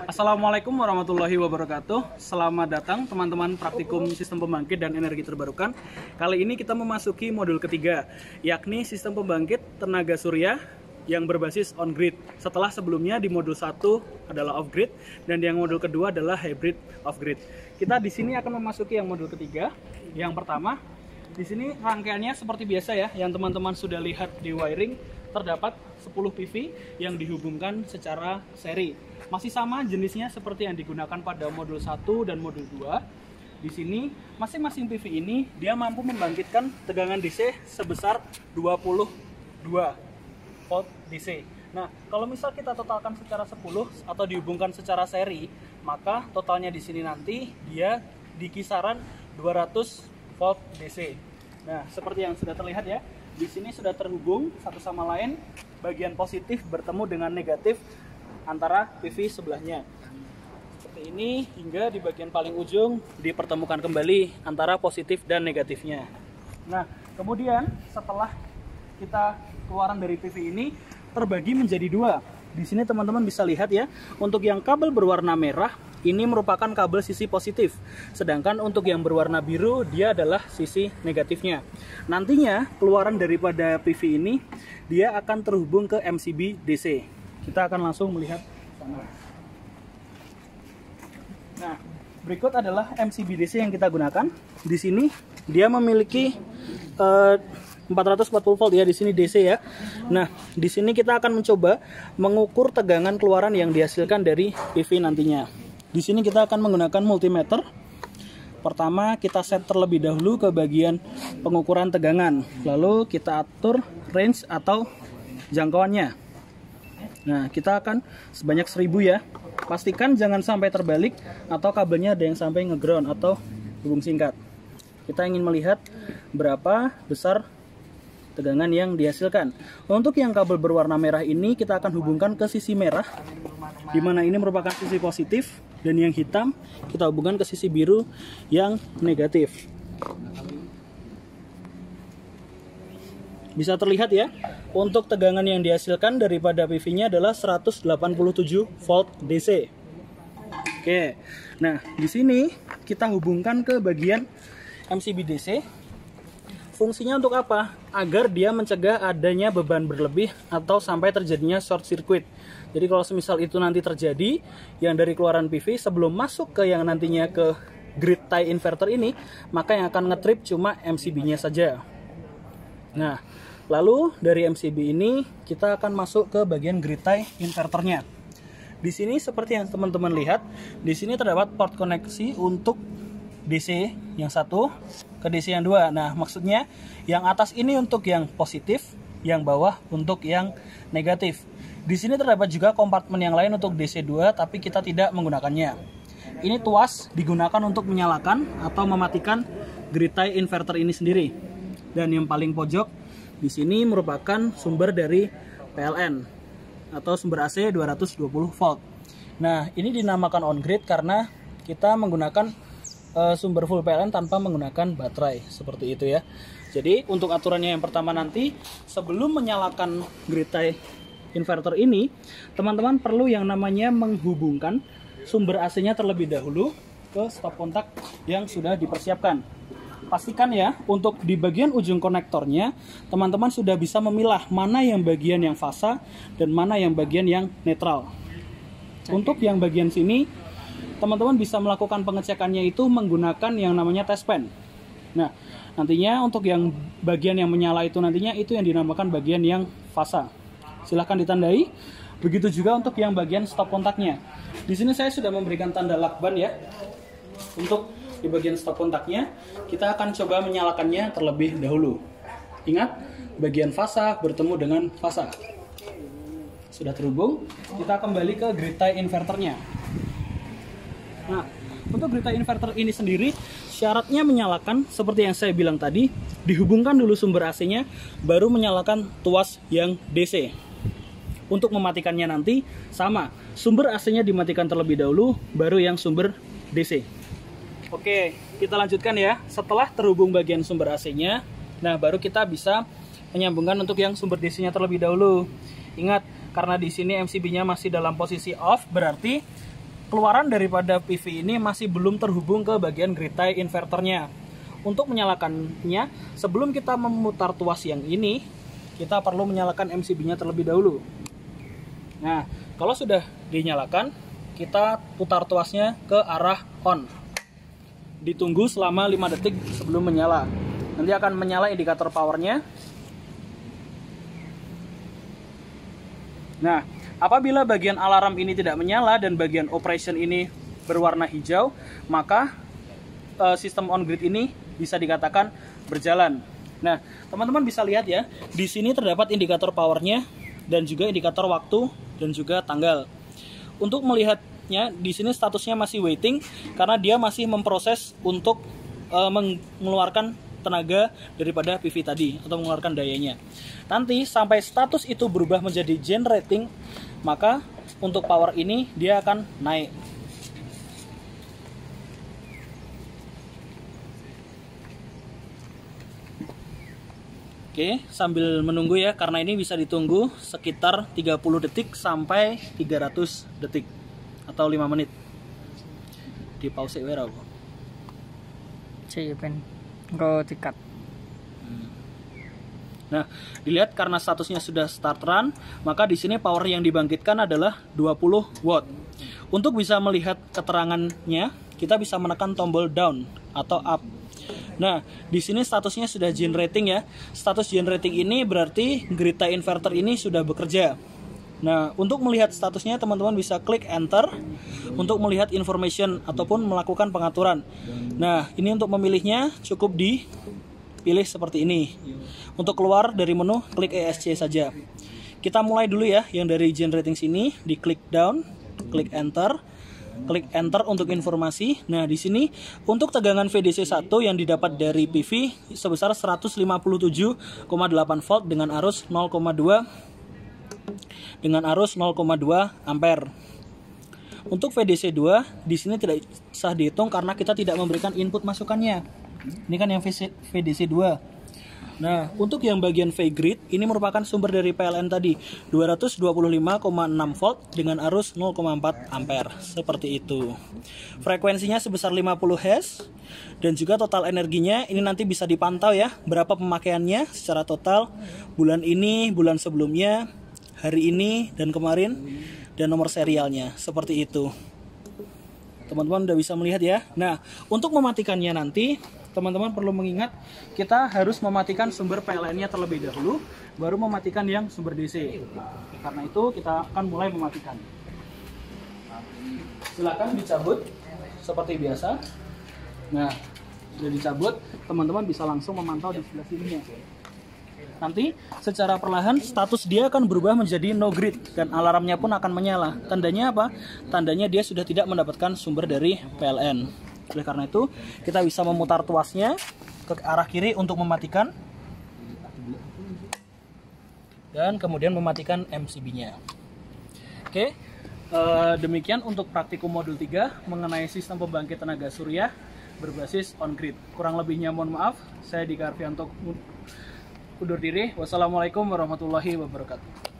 Assalamualaikum warahmatullahi wabarakatuh. Selamat datang teman-teman praktikum sistem pembangkit dan energi terbarukan. Kali ini kita memasuki modul ketiga, yakni sistem pembangkit tenaga surya yang berbasis on-grid. Setelah sebelumnya di modul 1 adalah off-grid dan yang modul kedua adalah hybrid off-grid. Kita di sini akan memasuki yang modul ketiga. Yang pertama, di sini rangkaiannya seperti biasa ya, yang teman-teman sudah lihat di wiring, terdapat 10 PV yang dihubungkan secara seri. Masih sama jenisnya seperti yang digunakan pada modul 1 dan modul 2. Di sini masing-masing PV ini dia mampu membangkitkan tegangan DC sebesar 22 volt DC. Nah, kalau misal kita totalkan secara 10 atau dihubungkan secara seri, maka totalnya di sini nanti dia di kisaran 200 volt DC. Nah, seperti yang sudah terlihat ya, di sini sudah terhubung satu sama lain, bagian positif bertemu dengan negatif antara PV sebelahnya. Seperti ini, hingga di bagian paling ujung dipertemukan kembali antara positif dan negatifnya. Nah, kemudian setelah kita keluaran dari PV ini terbagi menjadi dua. Di sini teman-teman bisa lihat ya, untuk yang kabel berwarna merah ini merupakan kabel sisi positif, sedangkan untuk yang berwarna biru dia adalah sisi negatifnya. Nantinya keluaran daripada PV ini dia akan terhubung ke MCB DC. Kita akan langsung melihat sana. Nah, berikut adalah MCB DC yang kita gunakan. Di sini dia memiliki 440 volt ya, di sini DC ya. Nah, di sini kita akan mencoba mengukur tegangan keluaran yang dihasilkan dari PV nantinya. Di sini kita akan menggunakan multimeter. Pertama, kita set terlebih dahulu ke bagian pengukuran tegangan. Lalu kita atur range atau jangkauannya. Nah, kita akan sebanyak 1000 ya. Pastikan jangan sampai terbalik atau kabelnya ada yang sampai ngeground atau hubung singkat. Kita ingin melihat berapa besar tegangan yang dihasilkan. Untuk yang kabel berwarna merah ini kita akan hubungkan ke sisi merah, di mana ini merupakan sisi positif, dan yang hitam kita hubungkan ke sisi biru yang negatif. Bisa terlihat ya, untuk tegangan yang dihasilkan daripada PV-nya adalah 187 volt DC. Oke, nah di sini kita hubungkan ke bagian MCB DC. Fungsinya untuk apa? Agar dia mencegah adanya beban berlebih atau sampai terjadinya short circuit. Jadi kalau semisal itu nanti terjadi, yang dari keluaran PV sebelum masuk ke yang nantinya ke grid tie inverter ini, maka yang akan ngetrip cuma MCB-nya saja. Nah, lalu dari MCB ini kita akan masuk ke bagian grid tie inverternya. Di sini seperti yang teman-teman lihat, di sini terdapat port koneksi untuk DC yang satu ke DC yang dua. Nah, maksudnya yang atas ini untuk yang positif, yang bawah untuk yang negatif. Di sini terdapat juga kompartemen yang lain untuk DC2, tapi kita tidak menggunakannya. Ini tuas digunakan untuk menyalakan atau mematikan grid tie inverter ini sendiri. Dan yang paling pojok di sini merupakan sumber dari PLN atau sumber AC 220 volt. Nah, ini dinamakan on-grid karena kita menggunakan sumber full PLN tanpa menggunakan baterai, seperti itu ya. Jadi untuk aturannya yang pertama nanti, sebelum menyalakan grid tie inverter ini, teman-teman perlu yang namanya menghubungkan sumber AC-nya terlebih dahulu ke stop kontak yang sudah dipersiapkan. Pastikan ya, untuk di bagian ujung konektornya, teman-teman sudah bisa memilah mana yang bagian yang fasa dan mana yang bagian yang netral. Untuk yang bagian sini, teman-teman bisa melakukan pengecekannya itu menggunakan yang namanya test pen. Nah, nantinya untuk yang bagian yang menyala itu nantinya itu yang dinamakan bagian yang fasa. Silahkan ditandai. Begitu juga untuk yang bagian stop kontaknya. Di sini saya sudah memberikan tanda lakban ya. Untuk di bagian stop kontaknya, kita akan coba menyalakannya terlebih dahulu. Ingat, bagian fasa bertemu dengan fasa. Sudah terhubung, kita kembali ke grid tie inverternya. Nah, untuk grid tie inverter ini sendiri, syaratnya menyalakan seperti yang saya bilang tadi, dihubungkan dulu sumber AC-nya, baru menyalakan tuas yang DC. Untuk mematikannya nanti, sama, sumber AC-nya dimatikan terlebih dahulu, baru yang sumber DC. Oke, kita lanjutkan ya. Setelah terhubung bagian sumber AC-nya, nah baru kita bisa menyambungkan untuk yang sumber DC-nya terlebih dahulu. Ingat, karena di sini MCB-nya masih dalam posisi off, berarti keluaran daripada PV ini masih belum terhubung ke bagian grid tie inverternya. Untuk menyalakannya, sebelum kita memutar tuas yang ini, kita perlu menyalakan MCB-nya terlebih dahulu. Nah, kalau sudah dinyalakan, kita putar tuasnya ke arah on. Ditunggu selama 5 detik sebelum menyala. Nanti akan menyala indikator powernya. Nah, apabila bagian alarm ini tidak menyala dan bagian operation ini berwarna hijau, maka sistem on grid ini bisa dikatakan berjalan. Nah, teman-teman bisa lihat ya, di sini terdapat indikator powernya dan juga indikator waktu dan juga tanggal. Untuk melihatnya, di sini statusnya masih waiting karena dia masih memproses untuk mengeluarkan tenaga daripada PV tadi atau mengeluarkan dayanya. Nanti sampai status itu berubah menjadi generating, maka untuk power ini dia akan naik. Oke, sambil menunggu ya, karena ini bisa ditunggu sekitar 30 detik sampai 300 detik atau 5 menit. Di pause wera. Pen go tiket. Nah, dilihat karena statusnya sudah start run, maka di sini power yang dibangkitkan adalah 20 watt. Untuk bisa melihat keterangannya, kita bisa menekan tombol down atau up. Nah, di sini statusnya sudah generating ya. Status generating ini berarti grid tie inverter ini sudah bekerja. Nah, untuk melihat statusnya teman-teman bisa klik enter untuk melihat information ataupun melakukan pengaturan. Nah, ini untuk memilihnya cukup dipilih seperti ini. Untuk keluar dari menu, klik ESC saja. Kita mulai dulu ya, yang dari generating sini, di klik down, klik enter. Klik enter untuk informasi. Nah, di sini untuk tegangan VDC 1 yang didapat dari PV sebesar 157,8 volt dengan arus 0,2 ampere. Untuk VDC 2 di sini tidak usah dihitung karena kita tidak memberikan input masukannya. Ini kan yang VDC 2. Nah, untuk yang bagian V-grid, ini merupakan sumber dari PLN tadi, 225,6 volt dengan arus 0,4 ampere, seperti itu. Frekuensinya sebesar 50 Hz, dan juga total energinya, ini nanti bisa dipantau ya, berapa pemakaiannya secara total, bulan ini, bulan sebelumnya, hari ini, dan kemarin, dan nomor serialnya, seperti itu. Teman-teman udah bisa melihat ya. Nah, untuk mematikannya nanti, teman-teman perlu mengingat kita harus mematikan sumber PLN-nya terlebih dahulu, baru mematikan yang sumber DC. Karena itu kita akan mulai mematikan. Silakan dicabut seperti biasa. Nah, sudah dicabut, teman-teman bisa langsung memantau di sebelah sininya. Nanti secara perlahan status dia akan berubah menjadi no grid dan alarmnya pun akan menyala. Tandanya apa? Tandanya dia sudah tidak mendapatkan sumber dari PLN. Oleh karena itu, kita bisa memutar tuasnya ke arah kiri untuk mematikan. Dan kemudian mematikan MCB-nya. Oke, demikian untuk praktikum modul 3 mengenai sistem pembangkit tenaga surya berbasis on-grid. Kurang lebihnya mohon maaf, saya Dika Arfianto undur diri. Wassalamualaikum warahmatullahi wabarakatuh.